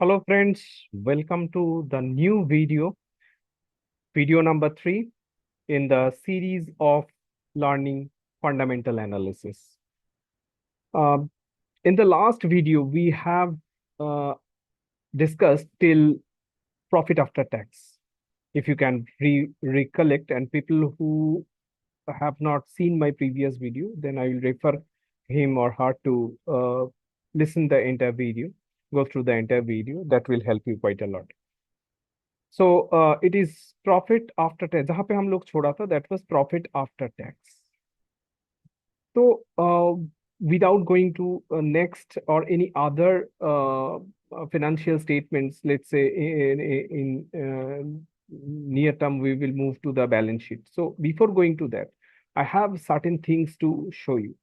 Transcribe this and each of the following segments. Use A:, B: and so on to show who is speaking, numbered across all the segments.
A: Hello friends, welcome to the new video number 3 in the series of learning fundamental analysis. Um, in the last video, we have uh, discussed till profit after tax. If you can recollect, and people who have not seen my previous video, then I will refer him or her to listen the entire video, go through the entire video. That will help you quite a lot. So it is profit after tax जहां पे हम लोग छोड़ा था that was profit after tax. तो without going to next or any other financial statements, let's say in near term we will move to the balance sheet. So before going to that, I have certain things to show you.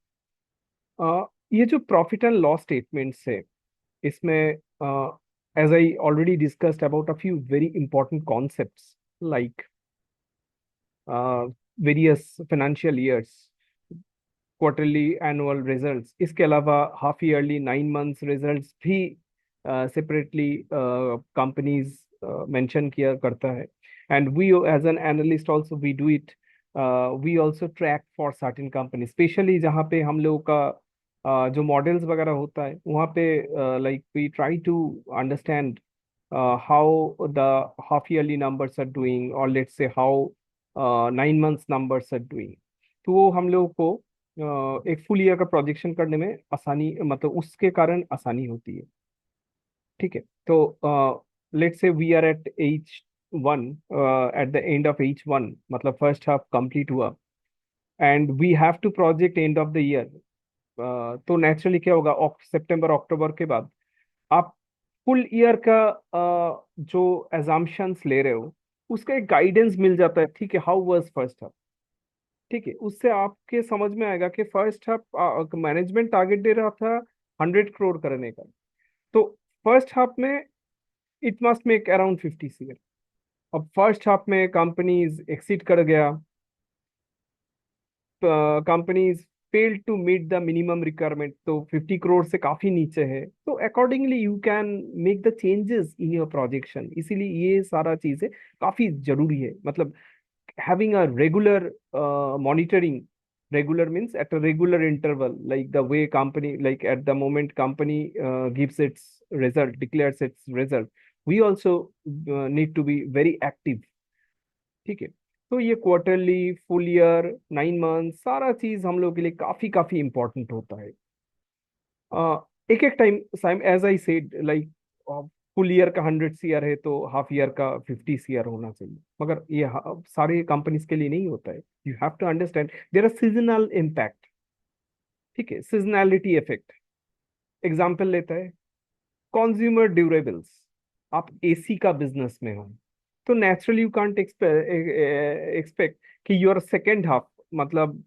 A: ये जो profit and loss statements है इसमें as I already discussed about a few very important concepts like uh, various financial years, quarterly annual results. इसके अलावा half yearly 9 months results भी separately companies mention किया करता है. And we as an analyst also we do it. We also track for certain companies, especially जहाँ पे हम लोगों का जो मॉडल्स वगैरह होता है वहाँ पे like we try to understand how the half yearly numbers are doing, or let's say how 9 months numbers are doing. तो वो हम लोगों को एक फुल ईयर का प्रोजेक्शन करने में आसानी, मतलब उसके कारण आसानी होती है. ठीक है. तो let's say we are at H1, at the end of H1, मतलब फर्स्ट हाफ कंप्लीट हुआ and we have to project end of the year. तो नेचुरली क्या होगा, सितंबर अक्टूबर के बाद आप फुल ईयर का जो एजम्पशंस ले रहे हो उसका एक गाइडेंस मिल जाता है. ठीक है, हाउ वाज फर्स्ट हाफ. ठीक है, उससे आपके समझ में आएगा कि फर्स्ट हाफ मैनेजमेंट टारगेट दे रहा था 100 करोड़ करने का, तो फर्स्ट हाफ में it must make around 50 CR. अब फर्स्ट हाफ में कंपनीज एक्सीड कर गया, companies fail to meet the minimum requirement, तो 50 करोड़ से काफी नीचे है, तो accordingly you can make the changes in your projection. इसीलिए ये सारा चीजें काफी जरूरी है. मतलब having a regular monitoring, regular means at a regular interval, like the way company, like at the moment company gives its result, declares its result, we also need to be very active. ठीक है. तो ये quarterly, full year, 9 month, सारा चीज हम लोग के लिए काफी काफी इंपॉर्टेंट होता है. एक एक time as I said, like full year का 100 CR है तो हाफ ईयर का 50 CR होना चाहिए, मगर ये सारे कंपनीज के लिए नहीं होता है. You have to understand there are seasonal impact. ठीक है, सीजनैलिटी इफेक्ट. एग्जाम्पल लेता है कंज्यूमर ड्यूरेबल्स. आप एसी का बिजनेस में हो तो नेचुरली यू कांट एक्सपेक्ट कि योर सेकेंड हाफ, मतलब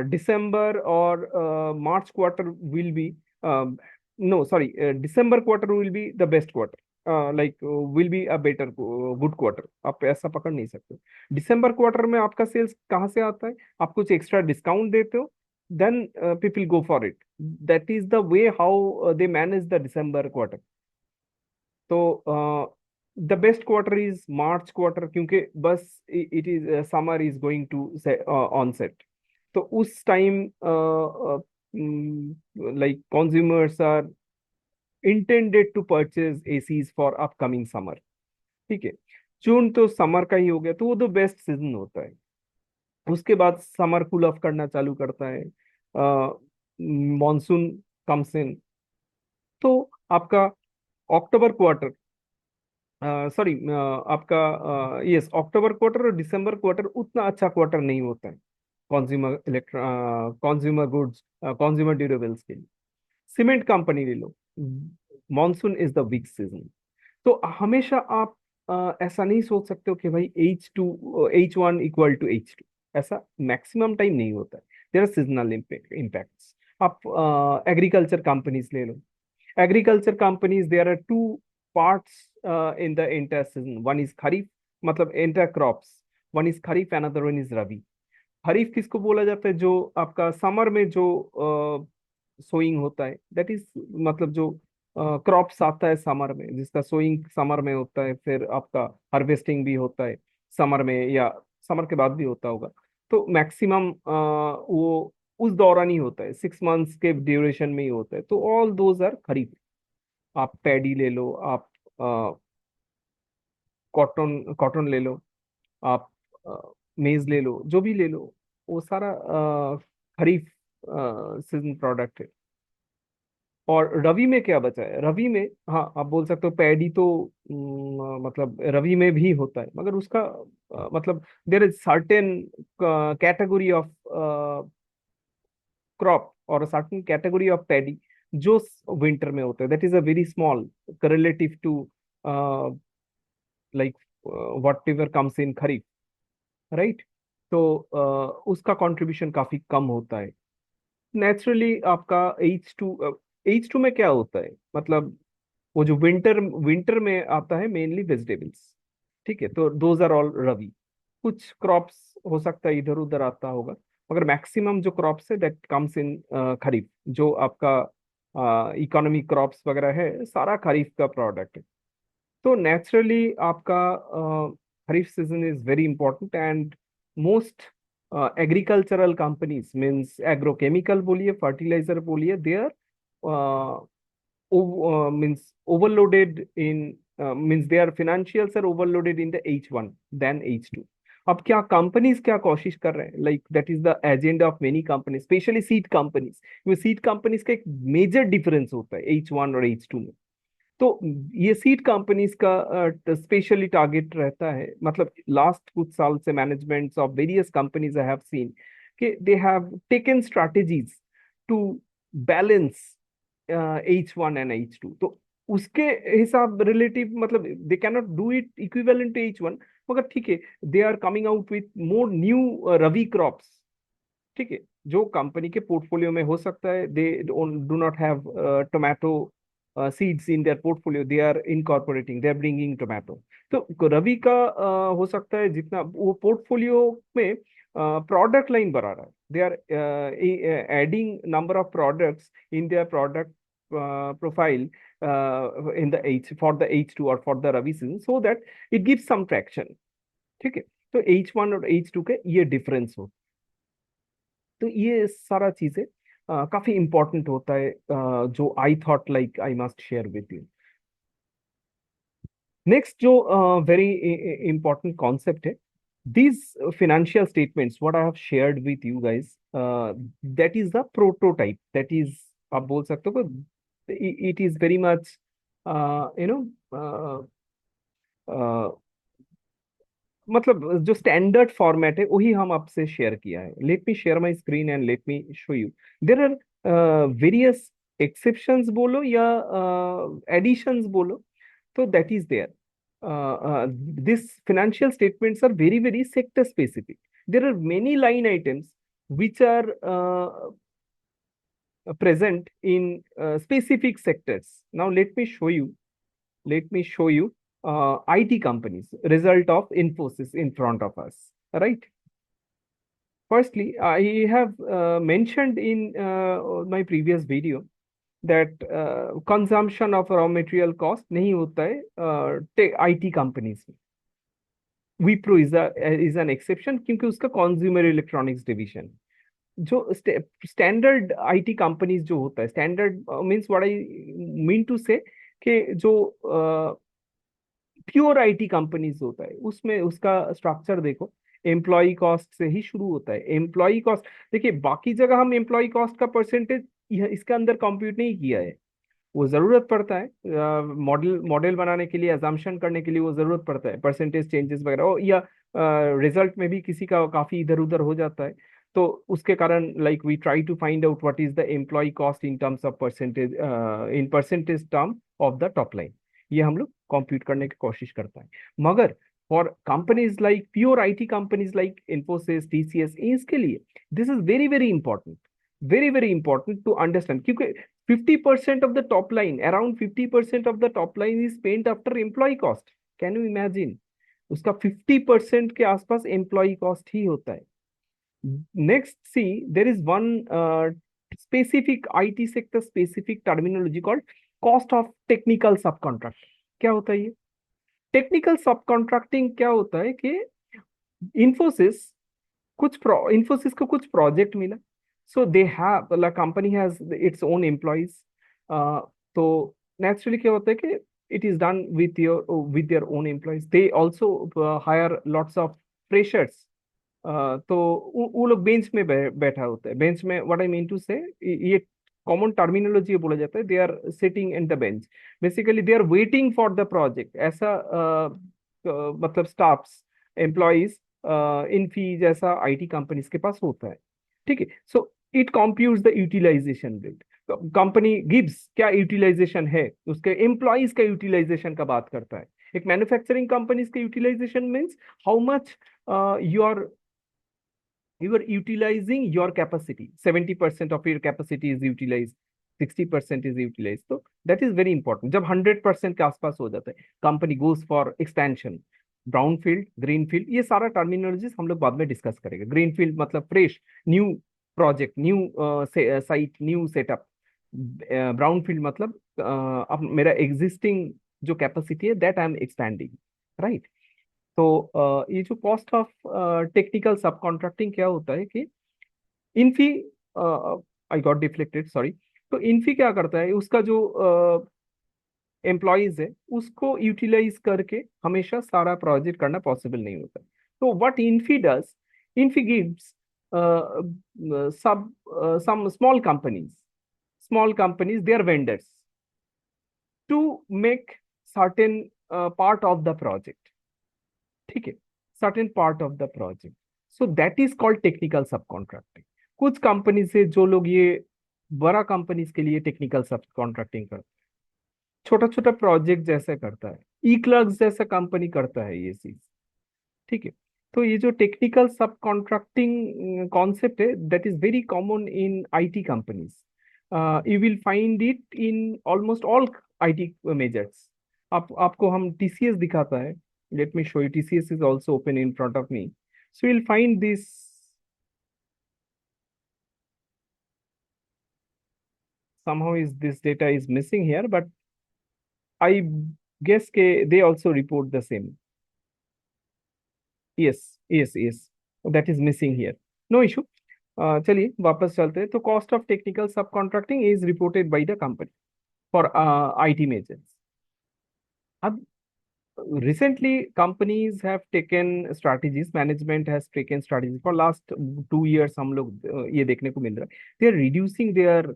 A: दिसंबर और March quarter will be, no sorry, December quarter will be the best quarter, like will be a better good quarter. आप ऐसा पकड़ नहीं सकते. दिसंबर क्वार्टर में आपका सेल्स कहाँ से आता है, आप कुछ एक्स्ट्रा डिस्काउंट देते हो, then people go for it. That is the way how they manage the December quarter. तो the best quarter is March quarter, क्योंकि बस it is summer is going to on set. तो उस time like consumers are intended to purchase ACs for upcoming summer. ठीक है, जून तो summer का ही हो गया, तो वो तो बेस्ट सीजन होता है. उसके बाद समर कूल ऑफ करना चालू करता है, मॉनसून कम्स इन. तो आपका अक्टूबर क्वार्टर, सॉरी, आपका यस, अक्टूबर क्वार्टर और दिसंबर क्वार्टर उतना अच्छा क्वार्टर नहीं होता है कंज्यूमर गुड्स, कंज्यूमर ड्यूरेबल्स के लिए. सीमेंट कंपनी ले लो, monsoon is the weak season. तो हमेशा आप ऐसा नहीं सोच सकते हो कि भाई H1 इक्वल टू H2. ऐसा मैक्सिमम टाइम नहीं होता है. There are seasonal impacts. आप एग्रीकल्चर कंपनीज ले लो. Agriculture companies, there are two parts in the entire season. One is kharif, मतलब entire crops. One is kharif, another one is rabi. Kharif किसको बोला जाता है, जो आपका समर में जो सोइंग होता है, दैट इज मतलब जो क्रॉप्स आता है समर में, जिसका सोइंग समर में होता है, फिर आपका हार्वेस्टिंग भी होता है समर में, या समर के बाद भी होता होगा। तो मैक्सिमम वो उस दौरान ही होता है, 6 मंथ्स के ड्यूरेशन में ही होता है। तो ऑल दोज आर खरीफ। आप पैडी ले लो, आप कॉटन कॉटन ले लो, आप मेज ले लो, जो भी ले लो, वो सारा खरीफ सीजन प्रोडक्ट है। और रवि में क्या बचा है? रवि में, हाँ आप बोल सकते हो पैडी तो मतलब रवि में भी होता है, मगर उसका मतलब there is certain category of crop और सर्टेन कैटेगरी ऑफ पैडी जो विंटर में होता है, that is a very small relative to like whatever comes in kharif, right. तो उसका कंट्रीब्यूशन काफी कम होता है नेचुरली। आपका H2 में क्या होता है, मतलब वो जो विंटर विंटर में आता है मेनली वेजिटेबल्स, ठीक है। तो दोज आर ऑल रवि। कुछ क्रॉप्स हो सकता है इधर उधर आता होगा, मगर मैक्सिमम जो क्रॉप्स है दैट कम्स इन खरीफ। जो आपका इकोनॉमी क्रॉप्स वगैरह है सारा खरीफ का प्रोडक्ट है। तो नेचुरली आपका kharif season is very important, and most agricultural companies means agrochemical बोलिए, फर्टिलाइजर बोलिए, they are means overloaded in means their financials are overloaded in the H1 than H2। अब क्या कंपनीज क्या कोशिश कर रहे हैं, like that is the agenda of many companies, specially seed companies. क्योंकि सीड कंपनीज का एक मेजर डिफरेंस होता है H1 और H2 में। तो ये सीड कंपनीज का स्पेशली टारगेट रहता है, मतलब लास्ट कुछ साल से managements of various companies I have seen कि they have taken strategies to balance H1 and H2। तो उसके हिसाब रिलेटिव, मतलब they cannot do it equivalent to H1, मगर ठीक है, they are coming out with more new rabi crops, ठीक है। जो कंपनी के पोर्टफोलियो में हो सकता है they do not have tomato seeds in their portfolio, they are incorporating, they are bringing tomato. तो रवि का हो सकता है जितना वो पोर्टफोलियो में प्रोडक्ट लाइन बढ़ा रहा है, they are adding number of products in their product profile in the H for the H2 or for the Ravi season, so that it gives some traction, ठीक है। तो H1 और H2 के ये difference हो। तो ये सारा चीजें काफी इंपॉर्टेंट होता है, जो I thought like I must share with you. Next जो वेरी इंपॉर्टेंट कॉन्सेप्ट है, these financial statements what I have shared with you guys, that is the prototype, that is आप बोल सकते हो कि it is very much you know uh, मतलब जो standard format है वही हम आपसे शेयर किया है। Let me share my screen and let me show you. There are various exceptions बोलो या एडिशंस बोलो, तो that is there. This financial statements are very very sector specific. There are many line items which are present in specific sectors. Now let me show you IT companies, result of Infosys in front of us, right? Firstly, I have mentioned in my previous video that consumption of raw material cost नहीं होता है IT companies में। Wipro is an exception क्योंकि उसका consumer electronics division। जो standard IT companies जो होता है, standard means what I mean to say, कि जो प्योर आईटी कंपनीज होता है उसमें उसका स्ट्रक्चर देखो, एम्प्लॉय कॉस्ट से ही शुरू होता है। एम्प्लॉय कॉस्ट देखिए, बाकी जगह हम एम्प्लॉय कॉस्ट का परसेंटेज इसके अंदर कंप्यूट नहीं किया है। वो जरूरत पड़ता है मॉडल मॉडल बनाने के लिए, अजम्पशन करने के लिए वो जरूरत पड़ता है परसेंटेज चेंजेस वगैरह, या रिजल्ट में भी किसी का काफी इधर उधर हो जाता है। तो उसके कारण like we try to find out what is the employ cost in terms of percentage, in percentage term of the top line. ये हम लोग कंप्यूट करने की कोशिश करता है। मगर for companies like pure IT companies like Infosys, TCS, इसके लिए this is very very important, very very important to understand, क्योंकि 50% of the top line, around 50% of the top line is spent after employee cost। Can you imagine? उसका 50% के आसपास employ cost ही होता है। Next see, there is one specific IT sector specific terminology called cost of technical subcontract क्या होता है ये? टेक्निकल सब कॉन्ट्रैक्टिंग क्या होता है कि इन्फोसिस इन्फोसिस को कुछ प्रोजेक्ट मिला, so they have the company has its own employees, तो नेचुरली क्या होता है कि it is done with their own employees, they also hire lots of freshers, तो वो लोग बेंच में बैठा होता है। बेंच में what I mean to say, ये कॉमन टर्मिनोलॉजी बोला जाता है, they are sitting in the bench, basically they are waiting for the project, ऐसा मतलब स्टाफ्स एम्प्लॉइज इन फी जैसा आईटी कंपनीज के पास होता है। ठीक है, so it computes the utilization rate. Company gives क्या यूटिलाइजेशन है, उसके एम्प्लॉइज का यूटिलाइजेशन का बात करता है। एक मैन्युफैक्चरिंग कंपनीज का utilization means how much your you are utilizing your capacity, 70% of your capacity is utilized, 60% is utilized, so that is very important। जब 100% के आसपास हो जाता है, company goes for expansion, brown field, green field, ये सारा terminologies हम लोग बाद में डिस्कस करेंगे। ग्रीन फील्ड मतलब fresh new project, new site, new setup. Brown field मतलब अब मेरा एग्जिस्टिंग जो कैपेसिटी है that I am expanding, right. तो ये जो कॉस्ट ऑफ टेक्निकल सब कॉन्ट्रैक्टिंग क्या होता है कि Infy, I got deflected, sorry. तो इन्फी क्या करता है, उसका जो एम्प्लॉयज है उसको यूटिलाइज करके हमेशा सारा प्रोजेक्ट करना पॉसिबल नहीं होता। तो what Infy does, Infy gives सब some small companies, they are vendors to make certain part of the project, ठीक है, certain part of the project, so that is called technical सब कॉन्ट्रैक्टिंग। कुछ company से जो लोग ये बड़ा कंपनीज के लिए टेक्निकल सब कॉन्ट्रैक्टिंग करते हैं, छोटा छोटा प्रोजेक्ट जैसे करता है, ई क्लर्क्स जैसा कंपनी करता है ये चीज, ठीक है। तो ये जो टेक्निकल सब कॉन्ट्रैक्टिंग कॉन्सेप्ट है that is very common in IT companies, you will find it in almost all IT measures. आपको हम टीसीएस दिखाता है, let me show you, TCS is also open in front of me, so you'll find this, somehow is this data is missing here, but I guess they also report the same, yes, that is missing here, no issue। चलिए वापस चलते हैं। तो cost of technical सब contracting is reported by the company for IT measures. अब recently companies have taken strategies, management has taken strategies for last 2 years, हम लोग ये देखने को मिल रहा है, they are reducing their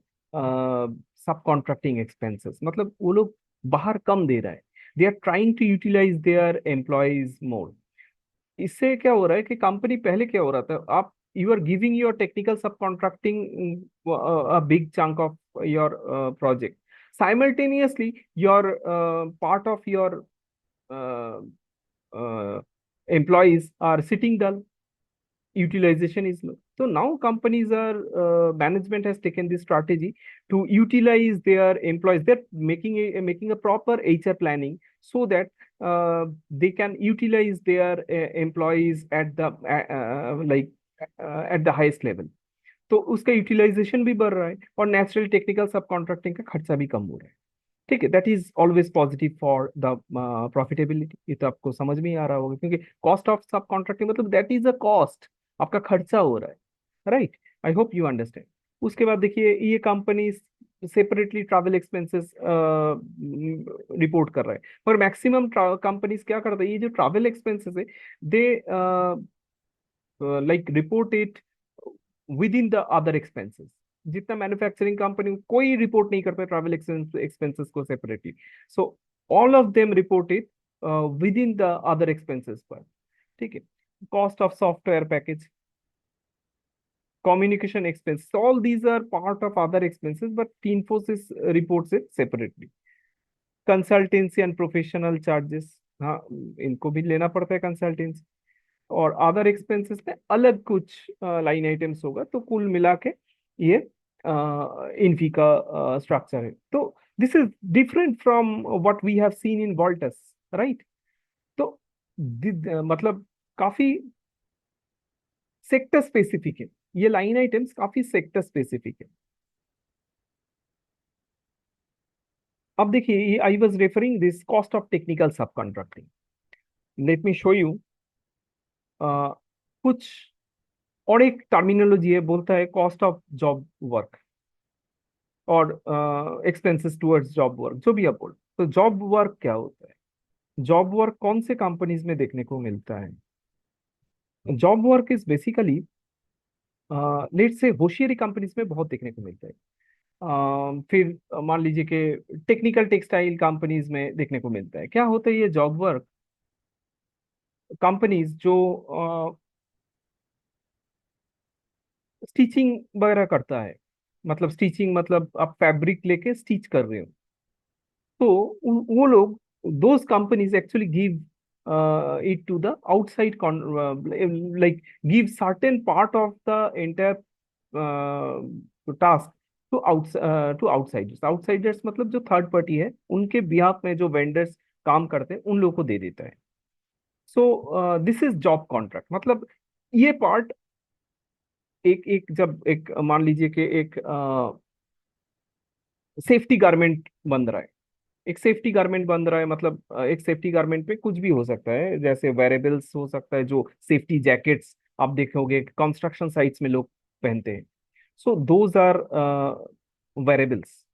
A: subcontracting expenses, मतलब वो लोग बाहर कम दे रहा है, they are trying to utilize their employees more। इससे क्या हो रहा है कि कंपनी, पहले क्या हो रहा था, आप you are giving your technical सब contracting a big chunk of your project, simultaneously your part of your uh, uh, employees are sitting dull, utilization is low. So now companies are, management has taken this strategy to utilize their employees. They're making a proper HR planning so that they can utilize their employees at the like at the highest level। तो उसका utilisation भी बढ़ रहा है और natural technical सब contracting का खर्चा भी कम हो रहा है। ठीक है, that is always positive for the profitability. ये तो आपको समझ में ही आ रहा होगा, क्योंकि कॉस्ट ऑफ सब कॉन्ट्रैक्टिंग मतलब दैट इज अ कॉस्ट, आपका खर्चा हो रहा है, right. I hope you understand. उसके बाद देखिए, ये company separately travel expenses report कर रहा है, पर मैक्सिमम कंपनीज क्या करता है, ये जो ट्रैवल एक्सपेंसेस है they like report it with in the other expenses. जितना मैन्युफैक्चरिंग कंपनी, कोई रिपोर्ट नहीं करता ट्रैवल एक्सपेंसेस को separately, so all of them report it with in the other expenses पर, ठीक है। Cost of software package, communication expenses, all these are part of other expenses, but Infosys reports it separately। Consultancy and professional charges, हाँ, इनको भी लेना पड़ता है consultancy, और अदर एक्सपेंसेस में अलग कुछ लाइन आइटम्स होगा, तो कुल मिला के ये इन्फी का स्ट्रक्चर है। तो this is different from what we have seen in vaults, right. तो मतलब काफी सेक्टर स्पेसिफिक है, ये लाइन आइटम्स काफी सेक्टर स्पेसिफिक है। अब देखिए, I was referring this cost of technical सब contracting. Let me show you कुछ और एक टर्मिनोलॉजी है, बोलता है कॉस्ट ऑफ जॉब वर्क और एक्सपेंसेस टुवर्ड्स जॉब वर्क, जो भी आप बोल। तो जॉब वर्क क्या होता है? जॉब वर्क कौन से कंपनीज में देखने को मिलता है? Job work is basically, let's say hosiery companies में बहुत देखने को मिलता है। फिर मान लीजिए कि टेक्निकल टेक्सटाइल कंपनीज में देखने को मिलता है। क्या होता है ये जॉब वर्क? कंपनीज जो स्टिचिंग वगैरह करता है, मतलब स्टिचिंग मतलब आप फैब्रिक लेके स्टिच कर रहे हो, तो वो लोग, those companies actually give it to the outside like give certain part of the entire task to outsiders। outsiders मतलब जो थर्ड पार्टी है, उनके बिहाफ में जो वेंडर्स काम करते हैं उन लोगों को दे देता है। So this is job contract. मतलब ये पार्ट, एक एक जब एक मान लीजिए कि एक सेफ्टी गारमेंट बन रहा है, एक सेफ्टी गारमेंट बन रहा है, मतलब एक सेफ्टी गारमेंट पे कुछ भी हो सकता है, जैसे वेरेबल्स हो सकता है, जो सेफ्टी जैकेट्स आप देखोगे कंस्ट्रक्शन साइट्स में लोग पहनते हैं। सो दोज आर वेरेबल्स,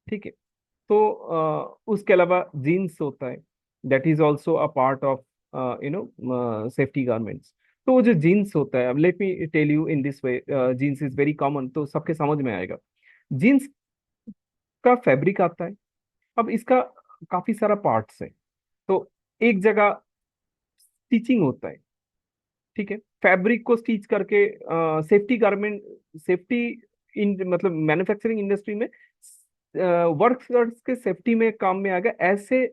A: ठीक है। तो उसके अलावा जीन्स होता है, that is also a part of safety garments. तो वो जो जीन्स होता है, अब let me tell you in this way, jeans is very common, तो सबके समझ में आएगा। जीन्स का फैब्रिक आता है। अब इसका काफी सारा पार्ट्स है। तो एक जगह स्टिचिंग होता है, ठीक है, फैब्रिक को स्टिच करके सेफ्टी गारमेंट, सेफ्टी इन मतलब मैन्युफैक्चरिंग इंडस्ट्री में वर्कर्स के सेफ्टी में काम में आ गया ऐसे,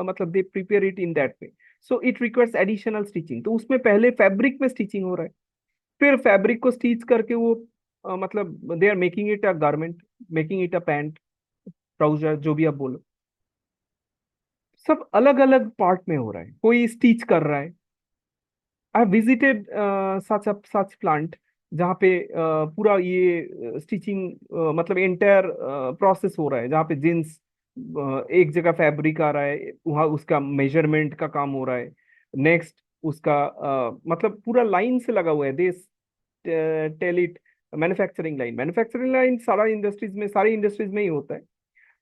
A: मतलब they prepare it in that way. So it requires additional stitching. तो उसमें पहले फैब्रिक में स्टिचिंग हो रहा है, फिर फैब्रिक को स्टिच करके वो मतलब they are making it a garment, making it a pant, trouser, जो भी आप बोलो। सब अलग अलग पार्ट में हो रहा है, कोई स्टिच कर रहा है। आई विजिटेड सच प्लांट जहाँ पे पूरा ये स्टिचिंग मतलब एंटायर प्रोसेस हो रहा है, जहाँ पे जींस एक जगह फैब्रिक आ रहा है, वहाँ उसका मेजरमेंट का काम हो रहा है। नेक्स्ट उसका मतलब पूरा लाइन से लगा हुआ है, this tail it manufacturing line सारा इंडस्ट्रीज में, सारी इंडस्ट्रीज में ही होता है।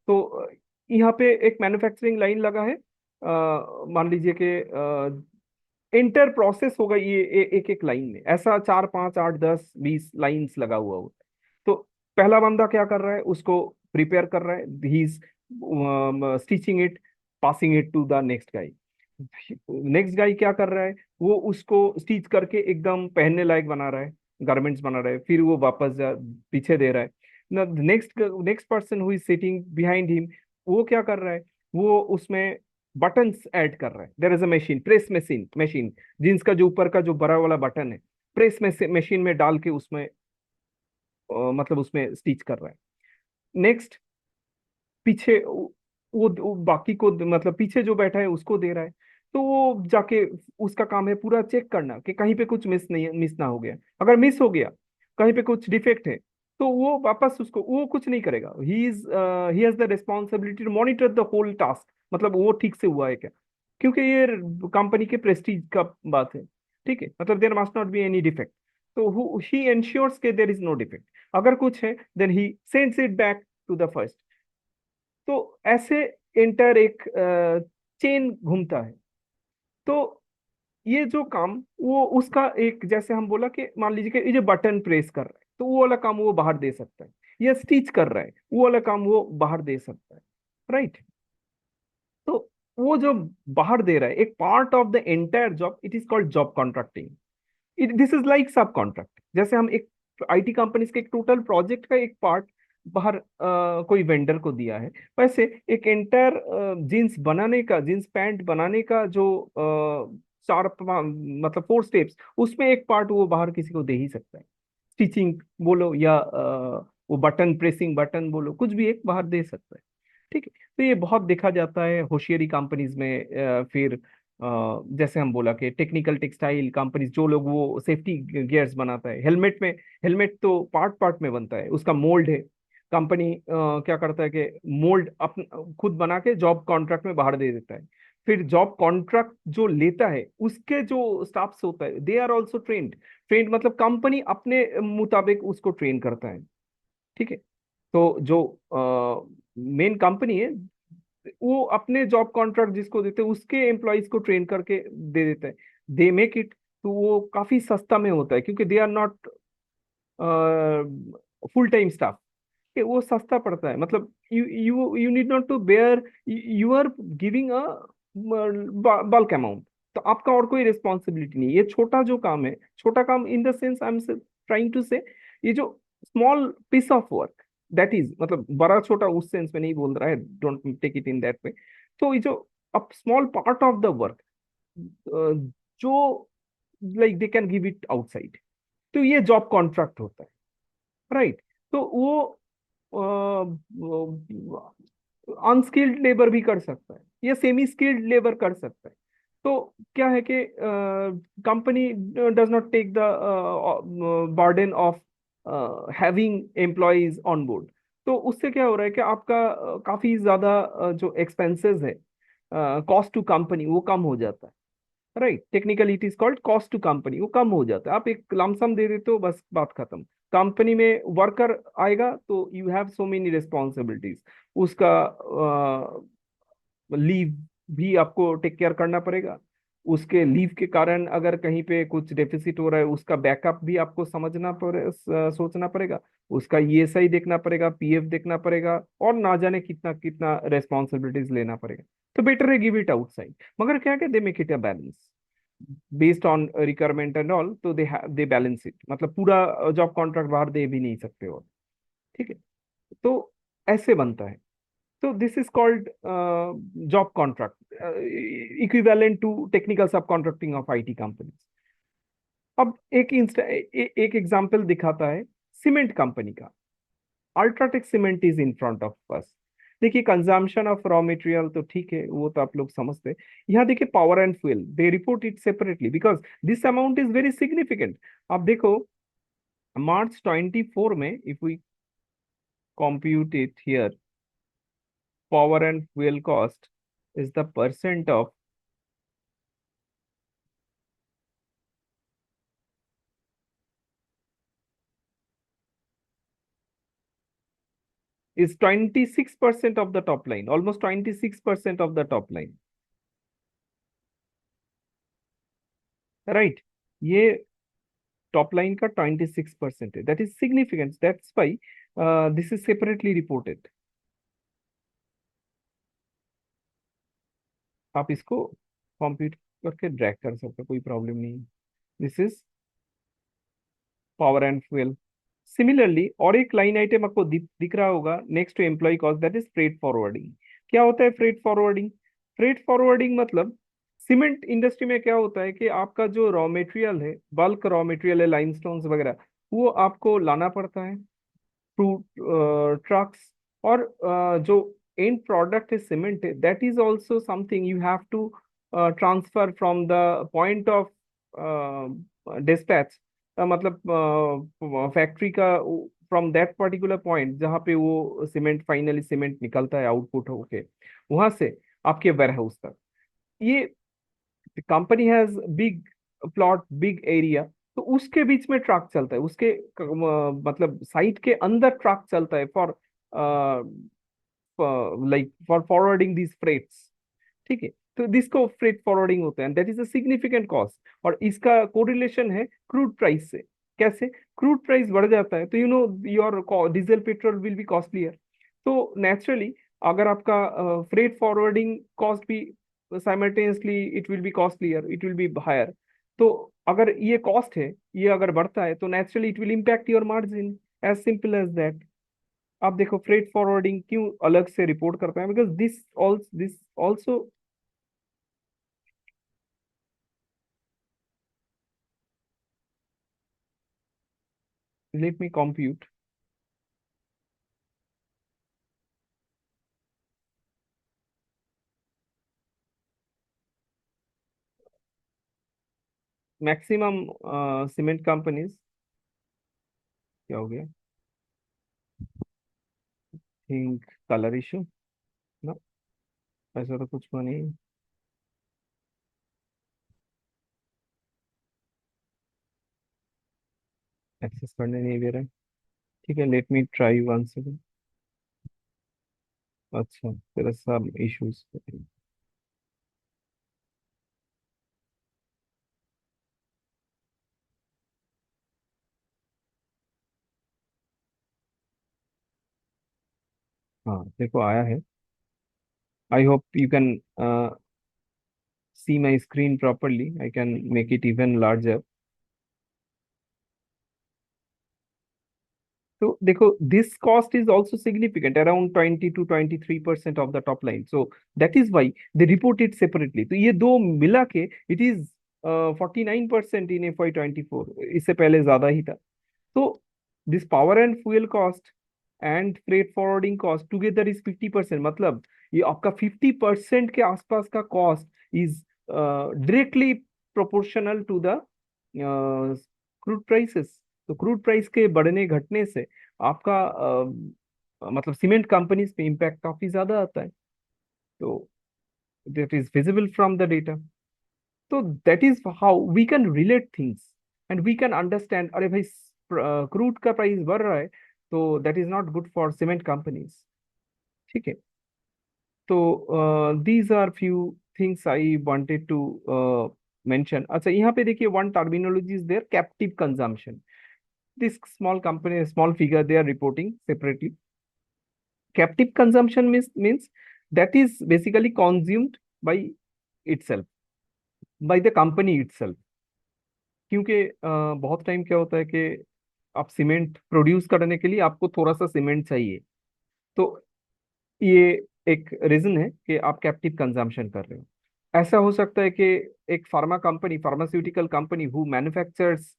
A: तो यहाँ पे एक मैन्युफैक्चरिंग लाइन लगा है। मान लीजिए कि इंटर प्रोसेस होगा ये एक एक लाइन में, ऐसा 4 5 8 10 20 लाइंस लगा हुआ होता है। तो पहला बंदा क्या कर रहा है, उसको प्रिपेयर कर रहा है, he is stitching it, passing it to the next guy. Next guy क्या कर रहा है, वो उसको स्टिच करके एकदम पहनने लायक बना रहा है, गारमेंट्स बना रहा है, फिर वो वापस पीछे दे रहा है। Next next person who is sitting behind him, वो क्या कर रहा है, वो उसमें बटन्स ऐड कर रहा है। There is a machine, press machine, jeans का जो ऊपर का जो बड़ा वाला बटन है, प्रेस मशीन में डाल के उसमें मतलब उसमें स्टिच कर रहा है। नेक्स्ट पीछे वो बाकी को मतलब पीछे जो बैठा है उसको दे रहा है। तो वो जाके उसका काम है पूरा चेक करना कि कहीं पे कुछ मिस ना हो गया। अगर मिस हो गया, कहीं पे कुछ डिफेक्ट है, तो वो वापस उसको, वो कुछ नहीं करेगा, he has the responsibility to monitor the whole task, मतलब वो ठीक से हुआ है क्या, क्योंकि ये कंपनी के प्रेस्टीज का बात है, ठीक है। मतलब there must not be any defect. तो ही एंश्योर्स के देयर इज नो डिफेक्ट। अगर कुछ है, then he sends it back to the first. तो ऐसे इंटर एक चेन घूमता है। तो ये जो काम, वो उसका एक, जैसे हम बोला कि मान लीजिए कि ये जो बटन प्रेस कर रहा है, तो वो वाला काम वो बाहर दे सकता है, या स्टिच कर रहा है, वो वाला काम वो बाहर दे सकता है, राइट। तो वो जो बाहर दे रहा है, एक part of the entire job, it is called job contracting. This is like सब कॉन्ट्रैक्ट। जैसे हम एक आईटी कंपनीज के एक टोटल प्रोजेक्ट का एक पार्ट बाहर कोई वेंडर को दिया है, वैसे एक एंटायर जीन्स बनाने का, जीन्स पैंट बनाने का जो मतलब 4 स्टेप्स, उसमें एक पार्ट वो बाहर किसी को दे ही सकता है। स्टिचिंग बोलो या वो बटन प्रेसिंग बटन बोलो, कुछ भी एक बाहर दे सकता है, ठीक है। तो ये बहुत देखा जाता है होशियरी कंपनीज में। फिर जैसे हम बोला कि टेक्निकल टेक्सटाइल कंपनीज, जो लोग वो सेफ्टी गियर्स बनाता है, हेलमेट में, हेलमेट तो पार्ट पार्ट में बनता है, उसका मोल्ड है, कंपनी क्या करता है कि मोल्ड अपन खुद बना के जॉब कॉन्ट्रैक्ट में बाहर दे देता है। फिर जॉब कॉन्ट्रैक्ट जो लेता है उसके जो स्टाफ्स होता है they are also trained. Trained मतलब कंपनी अपने मुताबिक उसको ट्रेन करता है। ठीक है। तो जो मेन कंपनी है वो अपने जॉब कॉन्ट्रैक्ट जिसको देते हैं उसके एम्प्लॉयज को ट्रेन करके दे देता है। They make it. तो वो काफी सस्ता में होता है क्योंकि they are not full time staff. कि वो सस्ता पड़ता है मतलब you you you need not to bear. You are giving a bulk amount. तो आपका और कोई रिस्पॉन्सिबिलिटी नहीं। ये छोटा जो काम है, छोटा काम in the sense I am trying to say, ये जो small piece of work, that is मतलब बड़ा छोटा उस सेंस में नहीं बोल रहा है, don't take it in that way. तो ये जो अब small part of the work जो like they can give it outside, तो ये जॉब कॉन्ट्रैक्ट होता है। राइट। तो वो अनस्किल्ड लेबर भी कर सकता है या सेमी स्किल्ड लेबर कर सकता है। तो क्या है कि company does not take the burden of having employees on board. तो उससे क्या हो रहा है कि आपका काफी ज्यादा जो एक्सपेंसेस है, कॉस्ट टू कंपनी, वो कम हो जाता है। Right. Technically it is called cost to company, वो कम हो जाता है। आप एक लमसम दे देते हो, बस बात खत्म। कंपनी में वर्कर आएगा तो you have so many responsibilities. उसका लीव भी आपको टेक केयर करना पड़ेगा। उसके लीव के कारण अगर कहीं पे कुछ डेफिसिट हो रहा है उसका बैकअप भी आपको सोचना पड़ेगा। उसका ईएसआई देखना पड़ेगा, पीएफ देखना पड़ेगा, और ना जाने कितना कितना रेस्पॉन्सिबिलिटीज लेना पड़ेगा। तो बेटर है गिव इट आउटसाइड। मगर क्या है, they make it a balance based on requirement and all. तो दे बैलेंस इट, मतलब पूरा जॉब कॉन्ट्रैक्ट बाहर दे भी नहीं सकते हो। ठीक है। तो ऐसे बनता है। तो this is called job contract, equivalent to technical सब कॉन्ट्रैक्टिंग ऑफ आईटी कंपनी। अब एक एग्जांपल दिखाता है सीमेंट कंपनी का। UltraTech cement is in front of us. देखिए, कंजम्पशन ऑफ रॉ मटेरियल तो ठीक है, वो तो आप लोग समझते हैं। यहाँ देखिए power and fuel, they report it separately because this amount is very significant. आप देखो, मार्च 24 में if we compute it here, power and fuel cost is the percent of is 26% of the top line, almost 26% of the top line. Right. ये top line का 26% है, that is significant, that's why this is separately reported. आप इसको compute करके drag कर सकते हो, कोई प्रॉब्लम नहीं। This is power and fuel. Similarly और एक लाइन आइटम आपको दिख रहा होगा next to employ cost, that is freight forwarding. क्या होता है फ्रेट फॉरवर्डिंग? फ्रेट फॉरवर्डिंग मतलब सीमेंट इंडस्ट्री में क्या होता है कि आपका जो रॉ मटेरियल है, बल्क रॉ मटेरियल है, लाइमस्टोन्स वगैरह, वो आपको लाना पड़ता है थ्रू ट्रक्स। और जो एंड प्रोडक्ट है सीमेंट है, that is also something you have to transfer from the point of dispatch. मतलब फैक्ट्री का फ्रॉम दैट पर्टिकुलर पॉइंट जहाँ पे वो सीमेंट फाइनली सीमेंट निकलता है आउटपुट होके, वहां से आपके वेयर हाउस तक। ये company has big plot, big area. तो उसके बीच में ट्रक चलता है, उसके मतलब साइट के अंदर ट्रक चलता है for like for forwarding this freights. ठीक है। तो दिस को फ्रेट फॉरवर्डिंग होता है, that is a significant cost. और इसका कोरिलेशन है क्रूड प्राइस से। कैसे? क्रूड प्राइस बढ़ जाता है तो you know your diesel petrol will be costlier. तो नेचुरली अगर आपका फ्रेट फॉरवर्डिंग कॉस्ट भी simultaneously it will be costlier, it will be higher. तो अगर ये कॉस्ट है, ये अगर बढ़ता है तो naturally it will impact your margin, as simple as that. आप देखो फ्रेट फॉरवर्डिंग क्यों अलग से रिपोर्ट करते हैं, because this also. Let me compute. Maximum cement companies, क्या हो गया, थिंक कलर इशू ना, ऐसा तो कुछ हुआ नहीं। एक्सेस करने नहीं दे रहा है। ठीक है, let me try one second. अच्छा, तेरा सब इश्यूज। हाँ देखो आया है। I hope you can see my screen properly. I can make it even larger. So देखो, this cost is also significant, around 20 to 23% of the top line. So that is why they report it separately. तो ये दो मिला के it is 49% in FY24. इससे पहले ज्यादा ही था। तो this power and fuel cost and freight forwarding cost together is 50%। मतलब ये आपका 50% के आसपास का cost is directly proportional to the crude prices. तो क्रूड प्राइस के बढ़ने घटने से आपका मतलब सीमेंट कंपनीज पे इम्पैक्ट काफी ज्यादा आता है। तो that is visible from the data. तो that is how we can relate things and we can understand, अरे भाई क्रूड का प्राइस बढ़ रहा है तो that is not good for cement companies. ठीक है। तो these are few things I wanted to mention. अच्छा, यहाँ पे देखिए one terminology is there, captive consumption. This small company, small figure they are reporting separately. Captive consumption means that is basically consumed by itself, by the company itself। क्योंकि बहुत time क्या होता है कि आप सीमेंट प्रोड्यूस करने के लिए आपको थोड़ा सा सीमेंट चाहिए। तो ये एक रीजन है कि आप कैप्टिव कंजम्पशन कर रहे हो। ऐसा हो सकता है कि एक pharma company, pharmaceutical company who manufactures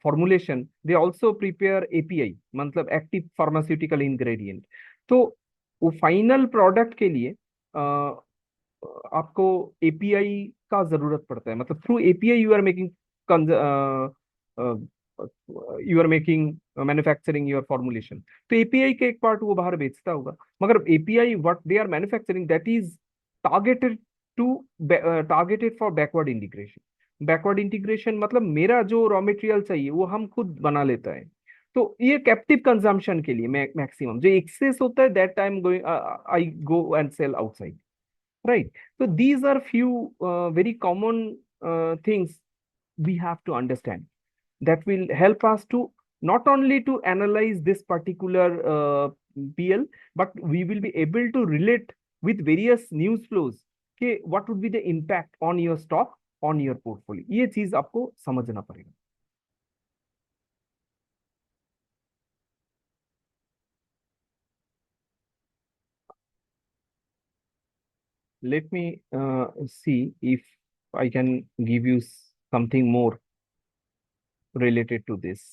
A: formulation, they also prepare API, मतलब एक्टिव फार्मास्यूटिकल इंग्रेडिएंट। तो वो फाइनल प्रोडक्ट के लिए आपको एपीआई का जरूरत पड़ता है। मतलब through API you are making, you are making manufacturing your formulation. तो एपीआई के एक पार्ट वो बाहर बेचता होगा, मगर API what they are manufacturing that is targeted to targeted for backward integration. Backward integration मतलब मेरा जो रॉ मटेरियल चाहिए वो हम खुद बना लेता है। तो ये कैप्टिव कंजम्पशन के लिए मैक्सिमम जो एक्सेस होता है, that time going I go and sell outside, right? So these are few very common things we have to understand, that will help us to not only to analyze this particular PL, but we will be able to relate with various news flows कि what would be the impact on your stock, on your portfolio। ये चीज आपको समझना पड़ेगा। Let me see if I can give you something more related to this।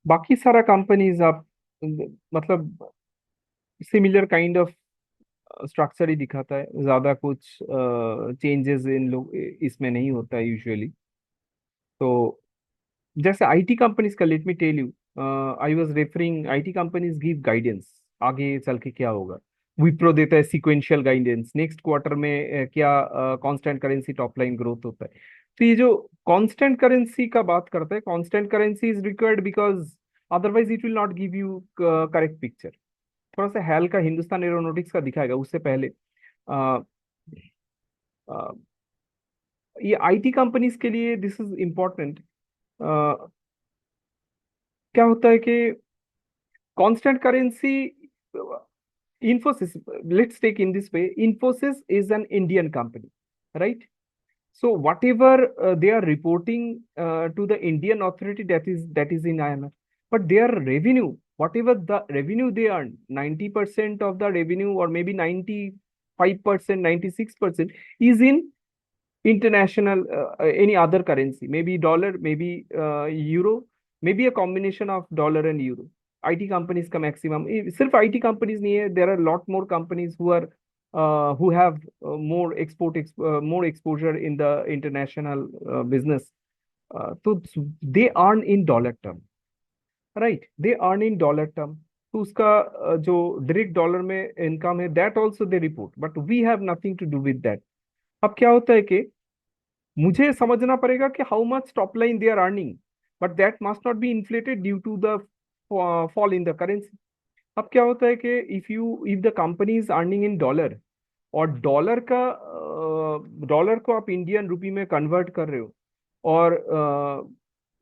A: बाकी सारा companies आप मतलब सिमिलर काइंड ऑफ स्ट्रक्चर ही दिखाता है, ज्यादा कुछ चेंजेस इन लोग इसमें नहीं होता है यूजुअली। तो जैसे आईटी कंपनीज का, let me tell you, I was referring, IT companies give guidance आगे चल के क्या होगा। विप्रो देता है सीक्वेंशियल गाइडेंस, नेक्स्ट क्वार्टर में क्या constant currency top line growth होता है। तो ये जो कांस्टेंट करेंसी का बात करता है, constant currency is required because otherwise it will not give you correct picture. थोड़ा सा हाल का हिंदुस्तान एरोनॉटिक्स का दिखाएगा, उससे पहले अ, अ, ये आईटी कंपनीज के लिए दिस इज इम्पोर्टेंट। क्या होता है कि constant currency, Infosys, let's take in this way, Infosys is an Indian company, right? So whatever they are reporting to the Indian authority, that is in IMF, but their revenue, whatever the revenue they earn, 90% of the revenue, or maybe 95%, 96% is in international, any other currency, maybe dollar, maybe euro, maybe a combination of dollar and euro. IT companies का maximum, सिर्फ IT companies नहीं है, there are a lot more companies who have more exposure in the international business. तो they earn in dollar term, right? They earn in dollar term. तो उसका जो direct dollar में income है, that also they report, but we have nothing to do with that. अब क्या होता है कि मुझे समझना पड़ेगा कि how much top line they are earning, but that must not be inflated due to the fall in the currency. अब क्या होता है कि if the company is earning in dollar, और डॉलर को आप इंडियन रुपी में कन्वर्ट कर रहे हो, और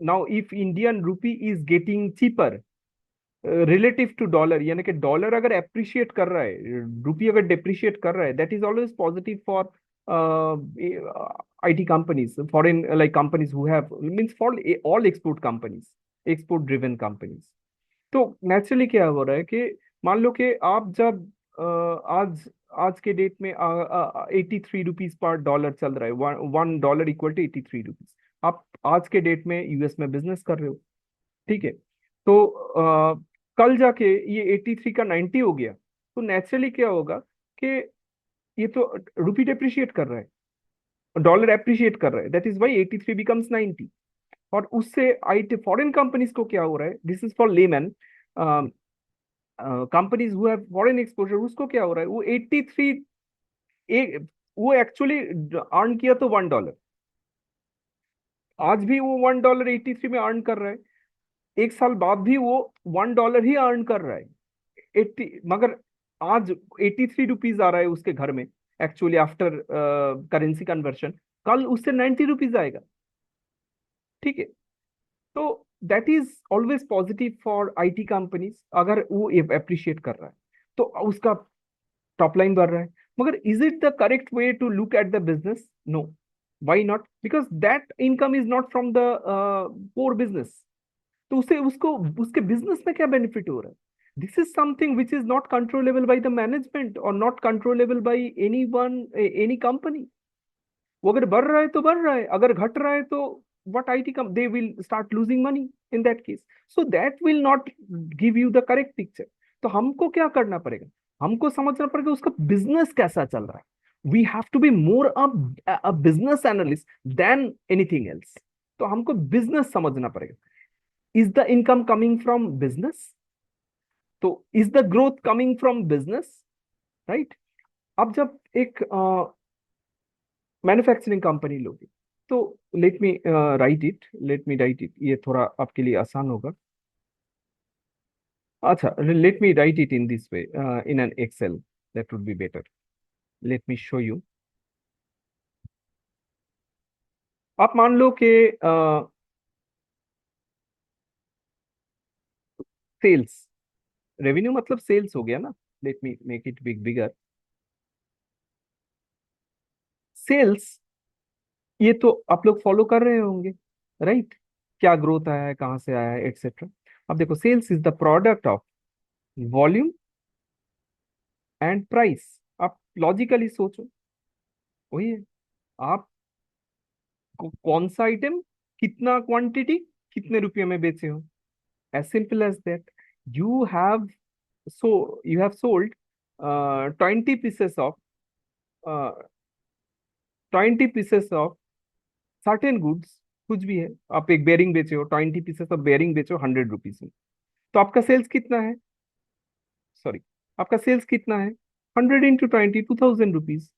A: now if Indian rupee is getting cheaper relative to dollar, यानी कि डॉलर अगर एप्रिशिएट कर रहा है, रुपी अगर डिप्रिशिएट कर रहा है, that is always positive for IT companies, foreign like companies who have, means for all export companies, export driven companies. तो नेचुरली क्या हो रहा है कि मान लो कि आप जब आज आज के डेट में 83 रुपीज पर डॉलर चल रहा है, $1 इक्वल टू 83 रुपीज. आप आज के डेट में यूएस में बिजनेस कर रहे हो, ठीक है? तो कल जाके ये 83 का 90 हो गया, तो नेचुरली क्या होगा कि ये तो रुपी डेप्रिशिएट कर रहा है, डॉलर एप्रिशिएट कर रहा है, दैट इज वाई 83 बिकम्स 90. और उससे IT फॉरेन कंपनीज को क्या हो रहा है, this is for layman, companies who have foreign exposure, उसको क्या हो रहा है, वो 83, वो एक्चुअली अर्न किया तो $1, आज भी वो $1 83 में अर्न कर रहा है, एक साल बाद भी वो $1 ही अर्न कर रहा है, 80, मगर आज 83 रुपीज आ रहा है उसके घर में, एक्चुअली आफ्टर करेंसी कन्वर्शन. कल उससे 90 रुपीज आएगा, ठीक है? तो that is always positive for IT companies, अगर वो अप्रिशिएट कर रहा है तो उसका टॉप लाइन बढ़ रहा है. मगर is it the correct way to look at the business? No. Why not? Because that income is not from the core business. तो उसे उसको उसके बिजनेस में क्या बेनिफिट हो रहा है? This is something which is not controllable by the management, और not controllable by any one, any company. वो अगर बढ़ रहा है तो बढ़ रहा है, अगर घट रहा है तो what IT they will start losing money in that case. So that will not give you the correct picture. तो हमको क्या करना पड़ेगा? हमको समझना पड़ेगा उसका बिजनेस कैसा चल रहा है. We have to be more a business analyst than anything else. तो हमको बिजनेस समझना पड़ेगा. Is the income coming from business? तो is the growth coming from business? Right? अब जब एक मैन्युफैक्चरिंग कंपनी लोगे, तो लेट मी राइट इट, ये थोड़ा आपके लिए आसान होगा. अच्छा, let me write it in this way, in an Excel, that would be better. Let me show you. आप मान लो कि सेल्स रेवेन्यू मतलब सेल्स हो गया ना. Let me make it bigger. Sales, ये तो आप लोग फॉलो कर रहे होंगे, राइट? क्या ग्रोथ आया है, कहाँ से आया है, एक्सेट्रा. अब देखो, sales is the product of volume and price. आप लॉजिकली सोचो, वही है. आप कौन सा आइटम, कितना क्वांटिटी, कितने रुपये में बेचे हो, as simple as that. You have you have sold 20 pieces of 20 pieces of certain goods, कुछ भी है. आप एक बेरिंग बेचे हो, 20 पीसेस ऑफ बेरिंग बेचो 100 रुपीज में, तो आपका सेल्स कितना है? सॉरी, आपका सेल्स कितना है? 100 × 20, 2000 रुपीज.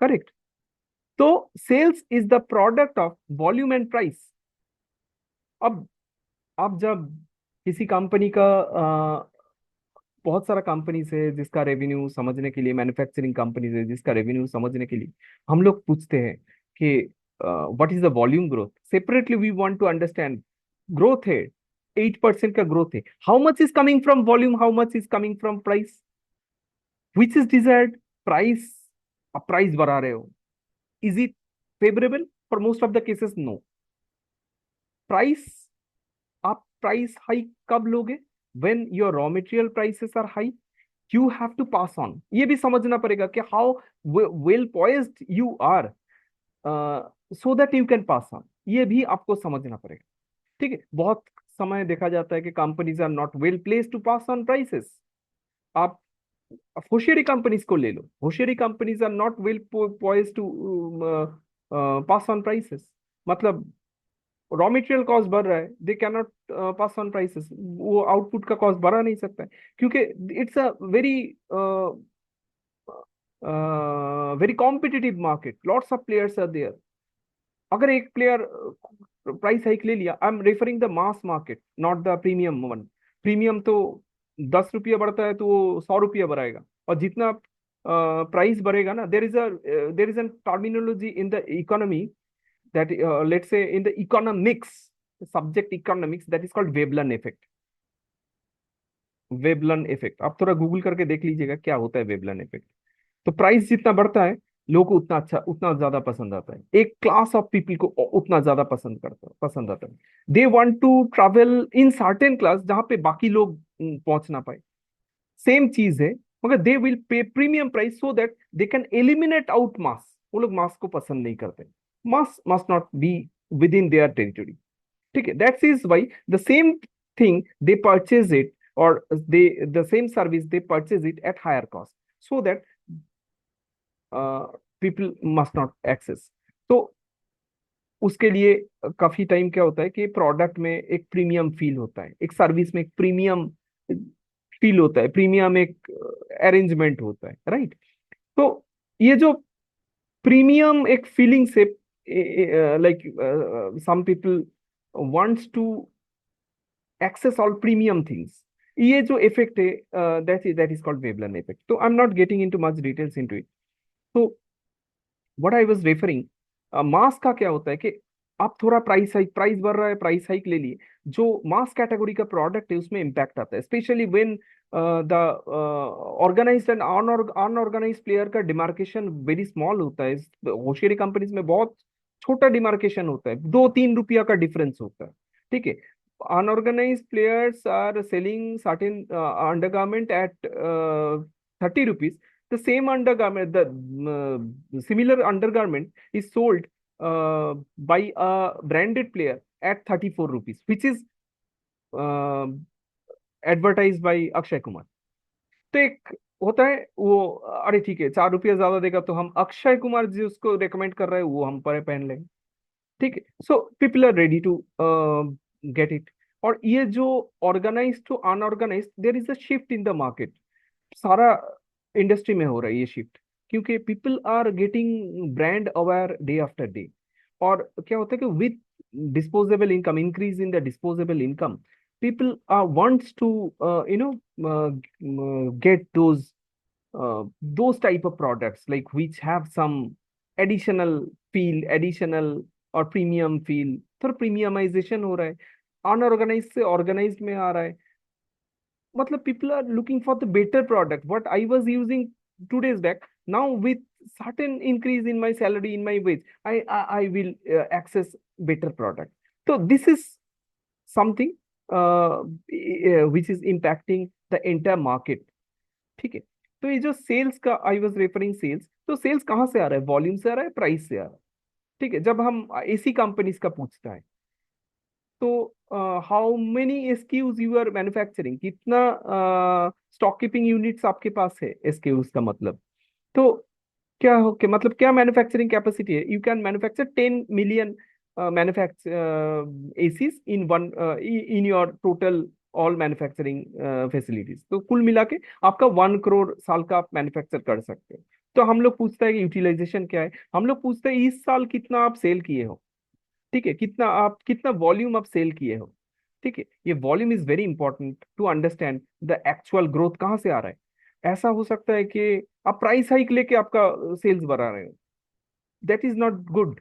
A: करेक्ट. तो sales is the product of volume and price. अब आप जब किसी कंपनी का बहुत सारा कंपनीज है जिसका रेवेन्यू समझने के लिए, मैन्युफैक्चरिंग कंपनीज है जिसका रेवेन्यू समझने के लिए हम लोग पूछते हैं कि what is the volume growth. Separately we want to understand growth है, 8% का ग्रोथ है, how much is coming from volume, how much is coming from price, which is desired, price आप प्राइस बढ़ा रहे हो, is it favourable? For most of the cases no. Price, आप price hike कब लोगे? When your raw material prices are high, you have to pass on. ये भी समझना पड़ेगा कि how well poised you are so that you can pass on, ये भी आपको समझना पड़ेगा। ठीक है, बहुत समय देखा जाता है कि companies are not well place to pass on prices. आप होशियारी कंपनीज को ले लो, hosiery companies are not well poised to pass on prices. मतलब रॉ मटेरियल कॉस्ट बढ़ रहा है, they can not pass on prices, वो आउटपुट का कॉस्ट बढ़ा नहीं सकता है, क्योंकि it's a very very competitive market, lots of players are there. अगर एक प्लेयर प्राइस हाइक ले लिया, I am referring the mass market, not the premium one. Premium तो 10 रुपया बढ़ता है तो वो 100 रुपया बढ़ाएगा, और जितना प्राइस बढ़ेगा ना, there is an terminology in the economy that let's say in the economics, subject economics, that is called Veblen effect। Veblen effect आप थोड़ा गूगल करके देख लीजिएगा क्या होता है वेबलन इफेक्ट। तो प्राइस जितना बढ़ता है, लोगों को उतना अच्छा, उतना ज्यादा पसंद आता है, एक क्लास ऑफ पीपल को उतना ज्यादा पसंद आता है। They want to travel in certain class जहां पे बाकी लोग पहुंच ना पाए। सेम चीज है, मगर they will pay premium price so that they can eliminate out mass. वो लोग मास को पसंद नहीं करते, mass must not be with in their territory. ठीक है, that is why the same thing they purchase it, और they the same service they purchase it at higher cost, so that people must not access. तो उसके लिए काफी time क्या होता है कि प्रोडक्ट में एक प्रीमियम फील होता है, एक सर्विस में एक प्रीमियम फील होता है, प्रीमियम एक अरेंजमेंट होता है, राइट। तो ये जो प्रीमियम एक फीलिंग से, like some people wants to access all premium things, ये जो इफेक्ट है, that is called Veblen effect. तो I am not getting into much details into it. तो what I was referring, mass का क्या होता है कि आप थोड़ा प्राइस बढ़ रहा है, प्राइस हाइक ले लिए, जो मास कैटेगरी का प्रोडक्ट है उसमें इम्पैक्ट आता है, specially when the organised and unorganised player का डिमार्केशन वेरी स्मॉल होता है। होशियारी कंपनीज में बहुत छोटा डिमार्केशन होता है, 2-3 रुपया का डिफरेंस होता है। ठीक है, unorganized players are selling certain undergarment at 30 rupees। The same undergarment, the similar undergarment is sold by a branded player at 34 rupees, which is uh, advertised by Akshay Kumar। तो एक होता है वो, अरे ठीक है 4 रुपया ज्यादा देगा तो हम अक्षय कुमार जी उसको रेकमेंड कर रहे हैं, वो हम पर पहन लेंगे। ठीक है, so people are ready to get it. और ये जो organise to unorganise, there is a shift in the market, सारा इंडस्ट्री में हो रहा है ये शिफ्ट, क्योंकि people are getting brand aware day after day. और क्या होता है कि with disposable income, increase in the disposable income, people wants to get those type of products like which have some additional feel, additional और premium feel. थोड़ा premiumisation हो रहा है, अनऑर्गेनाइज से ऑर्गेनाइज में आ रहा है। मतलब people are looking for the better product what I was using 2 days back। Now with certain increase in my salary, in my wage, I will access better product। so this is something which is impacting the entire market। ठीक है, तो ये जो sales का आई was referring sales, तो sales कहाँ से आ रहा है? वॉल्यूम से आ रहा है, प्राइस से आ रहा है। ठीक है, जब हम एसी कंपनीज का पूछता है तो how many SKUs you are manufacturing, कितना स्टॉक कीपिंग यूनिट्स आपके पास है, एसक्यूज का मतलब। तो क्या हो कि मतलब क्या मैन्युफैक्चरिंग कैपेसिटी है? You can manufacture 10 million manufacture ACs in one, in your total all manufacturing facilities. तो कुल मिला के आपका 1 करोड़ साल का आप मैन्युफैक्चर कर सकते हो। तो हम लोग पूछता है कि यूटिलाइजेशन क्या है, हम लोग पूछते हैं इस साल कितना आप सेल किए हो। ठीक है, कितना वॉल्यूम आप सेल किए हो। ठीक है, ये volume is very important to understand the actual growth कहाँ से आ रहा है। ऐसा हो सकता है कि आप प्राइस हाइक लेके आपका सेल्स बढ़ा रहे हो, दैट इज नॉट गुड।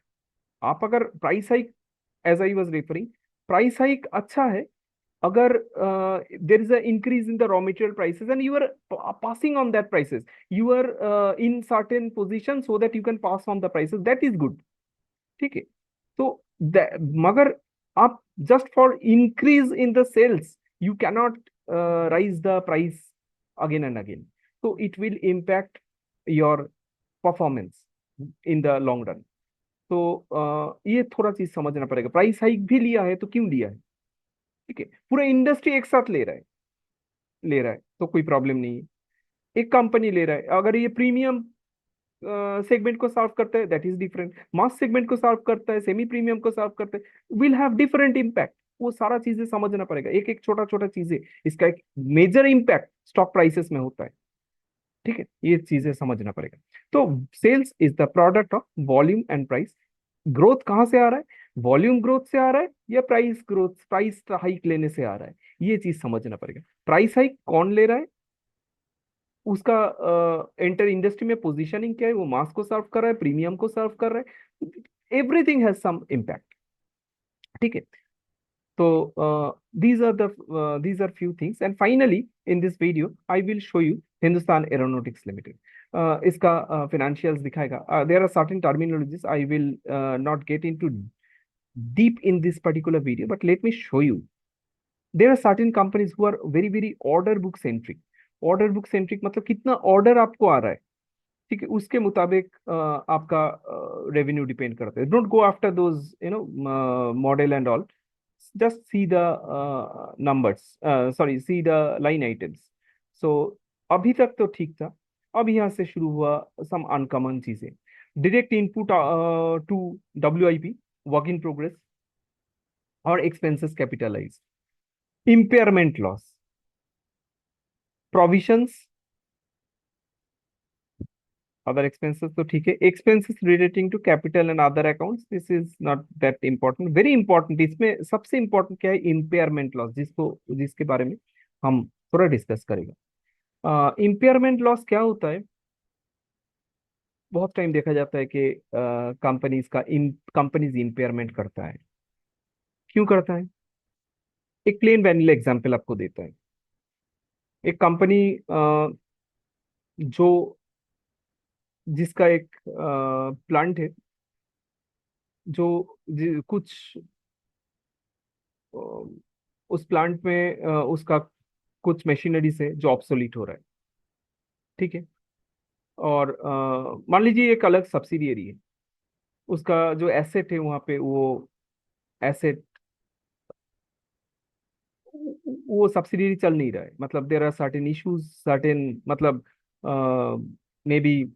A: आप अगर price hike, as I was referring, price hike अच्छा है अगर there is an increase in the raw material prices and you are passing on that prices, you are in certain position so that you can pass on the prices, that is good. ठीक है, तो मगर आप just for increase in the sales you cannot raise the price again and again, so it will impact your performance in the long run. तो ये थोड़ा चीज समझना पड़ेगा, प्राइस हाइक भी लिया है तो क्यों लिया है, ठीक है, पूरा इंडस्ट्री एक साथ ले रहा है तो कोई प्रॉब्लम नहीं है, एक कंपनी ले रहा है, अगर ये प्रीमियम सेगमेंट को सर्व करता है that is different, mass segment को सर्व करता है, सेमी प्रीमियम को सर्व करता है, विल हैव डिफरेंट इम्पैक्ट, वो सारा चीजें समझना पड़ेगा, एक एक छोटा छोटा चीजें, इसका एक मेजर इम्पैक्ट स्टॉक प्राइसेस में होता है, ठीक है, ये चीजें समझना पड़ेगा। तो sales is the product of volume and price, growth कहाँ से आ रहा है, वॉल्यूम ग्रोथ से आ रहा है या प्राइस ग्रोथ, प्राइस हाइक लेने से आ रहा है, ये चीज समझना पड़ेगा। प्राइस हाइक कौन ले रहा है, उसका एंटर इंडस्ट्री में पोजीशनिंग क्या है, वो मास को सर्व कर रहा है, प्रीमियम को सर्व कर रहा है, एवरीथिंग हैज सम इम्पैक्ट, ठीक है। तो these are few things and finally in this video I will show you Hindustan Aeronautics Limited. इसका financials दिखाएगा, there are certain terminologies I will not get into deep in this particular video, but let me show you there are certain companies who are very very order book centric, order book centric मतलब कितना order आपको आ रहा है, ठीक है, उसके मुताबिक आपका रेवेन्यू डिपेंड करता है, don't go after those model and all, just see the numbers, sorry, see the line items. So अभी तक तो ठीक था, अब यहाँ से शुरू हुआ some uncommon चीजें, direct input to WIP, work in progress, और expenses capitalized, impairment loss, provisions, other expenses तो ठीक है, expenses relating to capital and other accounts, this is not that important, very important, इसमें सबसे important क्या है, impairment loss, जिसके बारे में हम थोड़ा डिस्कस करेंगे। इम्पेयरमेंट लॉस क्या होता है, बहुत टाइम देखा जाता है कि कंपनीज इम्पेयरमेंट करता है, क्यों करता है, एक प्लेन वैनिला एग्जांपल आपको देता है, एक कंपनी जो जिसका एक प्लांट है, कुछ उस प्लांट में उसका कुछ मशीनरी से जो ऑब्सोलीट हो रहा है, ठीक है, और मान लीजिए एक अलग सब्सिडियरी है, उसका जो एसेट है वहां पे वो एसेट, वो सब्सिडियरी चल नहीं रहा है, मतलब there are certain issues, certain मतलब मे बी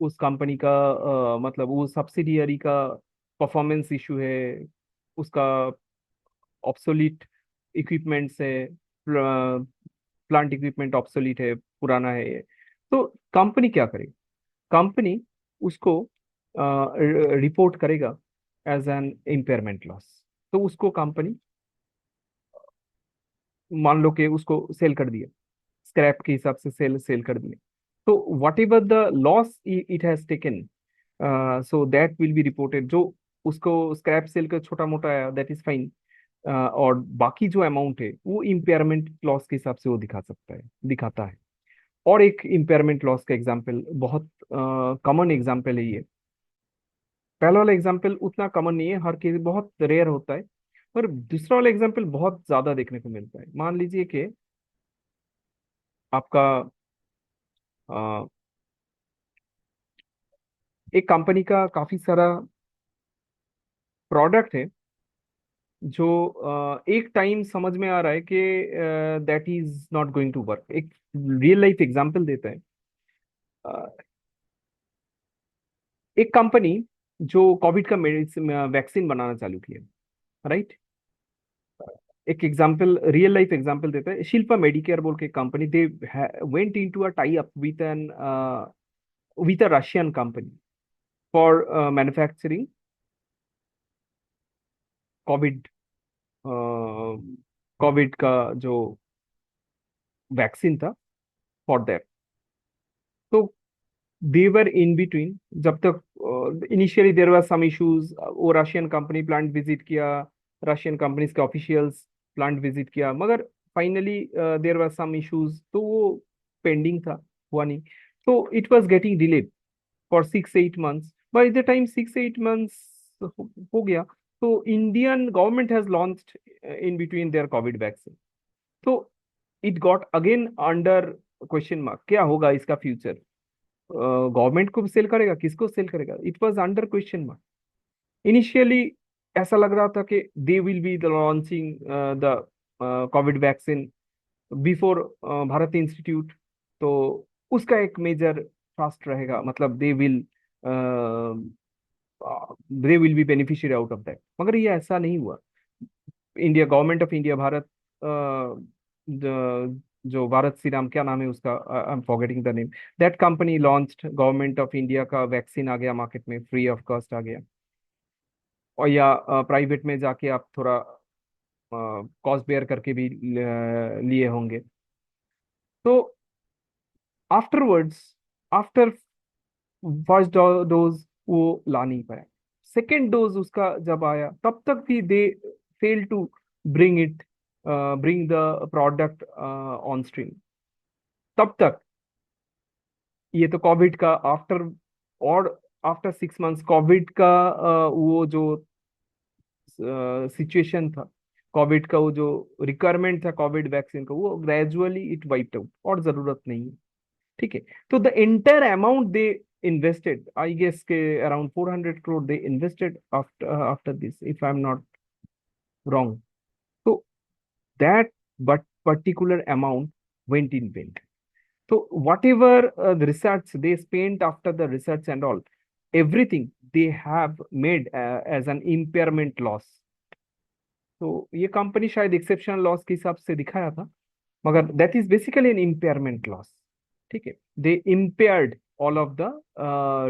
A: उस कंपनी का मतलब वो सब्सिडियरी का परफॉर्मेंस इशू है, उसका ऑब्सोलीट इक्विपमेंट है, प्लांट इक्विपमेंट ऑब्सोलीट है, पुराना है ये, तो कंपनी क्या करेगी, कंपनी उसको रिपोर्ट करेगा एज एन इम्पेयरमेंट लॉस, तो उसको कंपनी मान लो कि उसको सेल कर दिया, स्क्रैप के हिसाब से सेल सेल कर दिए, तो what ever the loss it has taken, so that will be reported, जो उसको स्क्रैप सेल का छोटा मोटा आया दैट इज फाइन, और बाकी जो अमाउंट है वो इम्पेयरमेंट लॉस के हिसाब से वो दिखाता है। और एक इम्पेयरमेंट लॉस का एग्जाम्पल, बहुत कॉमन एग्जाम्पल है ये, पहला वाला एग्जाम्पल उतना कॉमन नहीं है, हर केस बहुत रेयर होता है, पर दूसरा वाला एग्जाम्पल बहुत ज्यादा देखने को मिलता है। मान लीजिए कि आपका अ, एक कंपनी का काफी सारा प्रोडक्ट है जो एक टाइम समझ में आ रहा है कि that is not going to work, एक रियल लाइफ एग्जांपल देता है, अ, एक कंपनी जो कोविड का मेडिसिन वैक्सीन बनाना चालू किया, राइट, एक एग्जांपल रियल लाइफ एग्जांपल देता है, शिल्पा मेडिकेयर बोल के company, they went into a tie up with a Russian company for manufacturing Covid, Covid का जो वैक्सीन था फॉर दैट, तो देवर इन बिटवीन, जब तक initially there were some issues, वो रशियन कंपनी प्लांट विजिट किया, रशियन कंपनीज के ऑफिशियल्स प्लांट विजिट किया, मगर finally there were some issues, तो वो पेंडिंग था, हुआ नहीं। तो it was getting delayed for 6-8 months। By the time 6-8 months हो गया, तो Indian government has launched in between their covid vaccine. तो it got again under question mark, क्या होगा इसका फ्यूचर, गवर्नमेंट को सेल करेगा, किसको सेल करेगा, it was under question mark. Initially ऐसा लग रहा था कि they will be the launching the Covid vaccine before Bharat institute, तो उसका एक मेजर ट्रस्ट रहेगा, मतलब they will be beneficiary out of that. मगर ये ऐसा नहीं हुआ। India, government of India, Bharat जो भारत श्रीराम, क्या नाम है उसका, I am forgetting the name, that company launched, government of India का वैक्सीन आ गया मार्केट में, फ्री ऑफ कॉस्ट आ गया। और या प्राइवेट में जाके आप थोड़ा कॉस्ट बेयर करके भी लिए होंगे। तो आफ्टरवर्ड्स, आफ्टर फर्स्ट डोज वो ला नहीं पाया, सेकेंड डोज उसका जब आया तब तक भी they fail to bring it bring the product on stream. तब तक ये तो कोविड का आफ्टर, और आफ्टर 6 months कोविड का वो जो सिचुएशन था, कोविड का वो जो रिक्वायरमेंट था कोविड वैक्सीन का, वो ग्रेजुअली इट वाइप्ड आउट, और जरूरत नहीं है। ठीक है। तो the entire amount they invested, I guess के around 400 crore they invested after this, if I am not wrong. So that but particular amount went in vain. So whatever the research they spent after the research and all, everything they have made as an impairment loss. तो ये company शायद exceptional loss के हिसाब से दिखाया था, मगर that is basically an impairment loss. ठीक है, they impaired all of the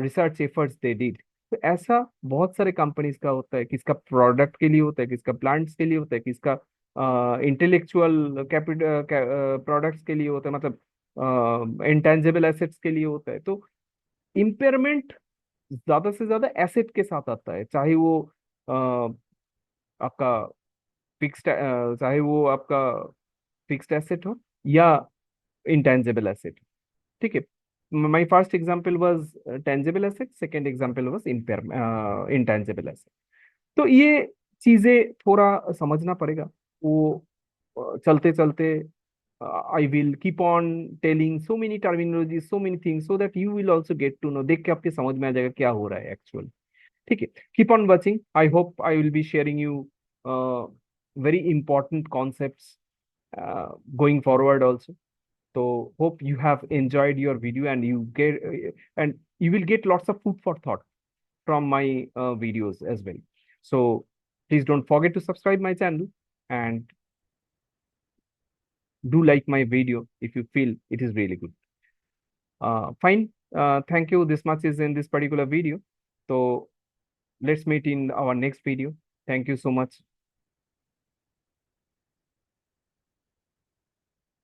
A: research efforts they did. तो ऐसा बहुत सारे कंपनीज का होता है, किसका प्रोडक्ट के लिए होता है, किसका प्लांट्स के लिए होता है, किसका इंटेलेक्चुअल कैपिटल प्रोडक्ट्स के लिए होता है, मतलब इंटेंजिबल एसेट्स के लिए होता है। तो इम्पेयरमेंट ज्यादा से ज्यादा एसेट के साथ आता है, चाहे वो आपका फिक्स्ड, चाहे वो आपका फिक्स्ड एसेट हो या इंटेंजिबल एसेट। ठीक है, my first example was tangible asset, second example was intangible asset. तो ये चीजें थोड़ा समझना पड़ेगा। वो चलते चलते I will keep on telling so many terminology, so many things, so that you will also get to know, देख के आपके समझ में आ जाएगा क्या हो रहा है एक्चुअल। ठीक है, keep on watching, I hope I will be sharing you very important concepts going forward also. So hope you have enjoyed your video, and you will get lots of food for thought from my videos as well. So please don't forget to subscribe my channel, and do like my video if you feel it is really good. Fine. Thank you. This much is in this particular video. So let's meet in our next video. Thank you so much.